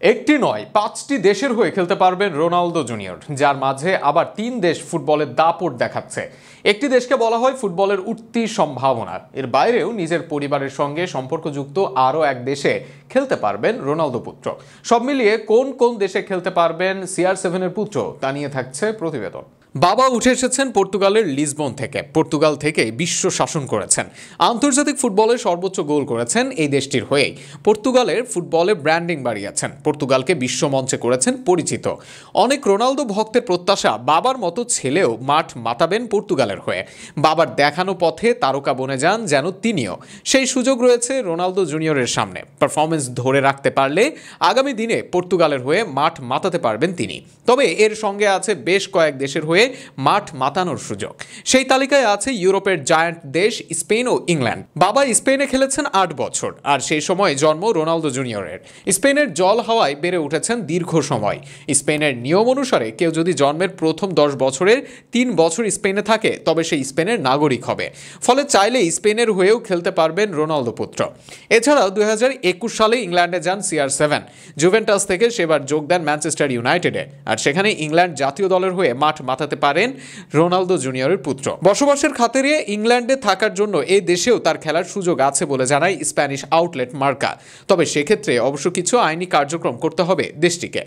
একটি নয় ৫টি দেশের হয়ে খেলতে পারবেন রোনালদো জুনিয়র, যার মাঝে আবার ৩ দেশ ফুটবলের দাপট দেখাচ্ছে। একটি দেশকে বলা হয় ফুটবলের উঠতি সম্ভাবনা। এর বাইরেও নিজের পরিবারের সঙ্গে সম্পর্কযুক্ত আরও এক দেশে খেলতে পারবেন রোনালদো পুত্র। সব মিলিয়ে কোন কোন দেশে খেলতে পারবেন CR7-এর পুত্র, তা নিয়ে থাকছে প্রতিবেদন। বাবা উঠে এসেছেন পর্তুগালের লিসবন থেকে। পর্তুগাল থেকে বিশ্ব শাসন করেছেন, আন্তর্জাতিক ফুটবলে সর্বোচ্চ গোল করেছেন এই দেশটির হয়েই। পর্তুগালের ফুটবলে ব্র্যান্ডিং বাড়িয়েছেন, পর্তুগালকে বিশ্ব মঞ্চে করেছেন পরিচিত। অনেক রোনালদো ভক্তের প্রত্যাশা বাবার মতো ছেলেও মাঠ মাতাবেন পর্তুগালের হয়ে। বাবার দেখানো পথে তারকা বনে যান যেন তিনিও। সেই সুযোগ রয়েছে রোনালদো জুনিয়রের সামনে। পারফরমেন্স ধরে রাখতে পারলে আগামী দিনে পর্তুগালের হয়ে মাঠ মাতাতে পারবেন তিনি। তবে এর সঙ্গে আছে বেশ কয়েক দেশের হয়ে মাঠ মাতানোর সুযোগ। সেই তালিকায় আছে ইউরোপের জায়ান্ট দেশ স্পেন ও ইংল্যান্ড। বাবা স্পেনে খেলেছেন ৮ বছর, আর সেই সময় জন্ম রোনালদো জুনিয়রের। স্পেনের জল হাওয়ায় বেড়ে উঠেছেন দীর্ঘ সময়। স্পেনের নিয়ম অনুসারে কেউ যদি জন্মের প্রথম 10 বছরের 3 বছর স্পেনে থাকে, তবে সেই স্পেনের নাগরিক হবে। ফলে চাইলে স্পেনের হয়েও খেলতে পারবেন রোনালদো পুত্র। এছাড়াও 2021 সালে ইংল্যান্ডে যান CR7। জুভেন্টাস থেকে সেবার যোগ দেন ম্যানচেস্টার ইউনাইটেডে, আর সেখানে ইংল্যান্ড জাতীয় দলের হয়ে মাঠ মাতাতে পারেন রোনালদো জুনিয়রের পুত্র। বসবাসের খাতিরে ইংল্যান্ডে থাকার জন্য এই দেশেও তার খেলার সুযোগ আছে বলে জানায় স্প্যানিশ আউটলেট মার্কা। তবে সেক্ষেত্রে অবশ্য কিছু আইনি কার্যক্রম করতে হবে দেশটিকে।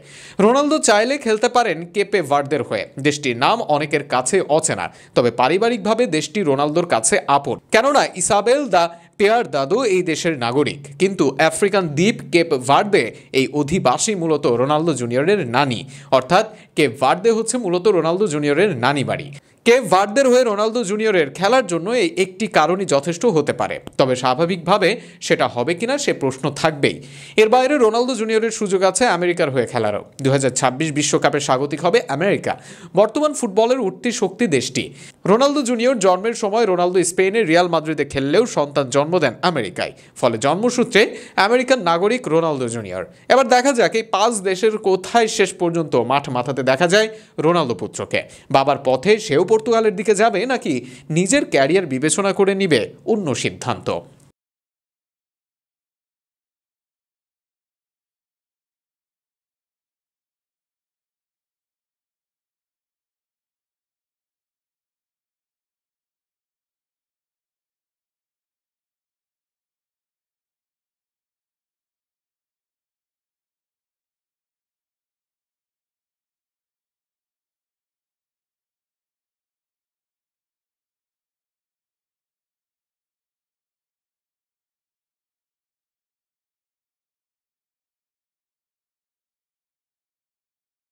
রোনালদো চাইলে খেলতে পারেন কেপে ভার্দের হয়ে। দেশটির নাম অনেকের কাছে অচেনা, তবে পারিবারিকভাবে দেশটি রোনালদোর কাছে আপন। কেননা ইসাবেল দা পেয়ার দাদু এই দেশের নাগরিক, কিন্তু আফ্রিকান দ্বীপ কেপ ভার্দে এই অধিবাসী মূলত রোনালদো জুনিয়রের নানি। অর্থাৎ কেপ ভার্দে হচ্ছে মূলত রোনালদো জুনিয়রের নানি বাড়ি। কেপ ভার্দের হয়ে রোনালদো জুনিয়রের খেলার জন্য এই একটি কারণই যথেষ্ট হতে পারে, তবে স্বাভাবিকভাবে সেটা হবে কিনা সে প্রশ্ন থাকবেই। এর বাইরে রোনালদো জুনিয়রের সুযোগ আছে আমেরিকার হয়ে খেলারও। 2026 বিশ্বকাপের স্বাগতিক হবে আমেরিকা, বর্তমান ফুটবলের উঠতি শক্তি দেশটি। রোনালদো জুনিয়র জন্মের সময় রোনালদো স্পেনের রিয়াল মাদ্রিদে খেললেও সন্তান জন্ম দেন আমেরিকায়। ফলে জন্মসূত্রে আমেরিকান নাগরিক রোনালদো জুনিয়র। এবার দেখা যাক এই 5 দেশের কোথায় শেষ পর্যন্ত মাঠ মাথাতে দেখা যায় রোনালদো পুত্রকে। বাবার পথে সেও পর্তুগালের দিকে যাবে, নাকি নিজের ক্যারিয়ার বিবেচনা করে নিবে অন্য সিদ্ধান্ত।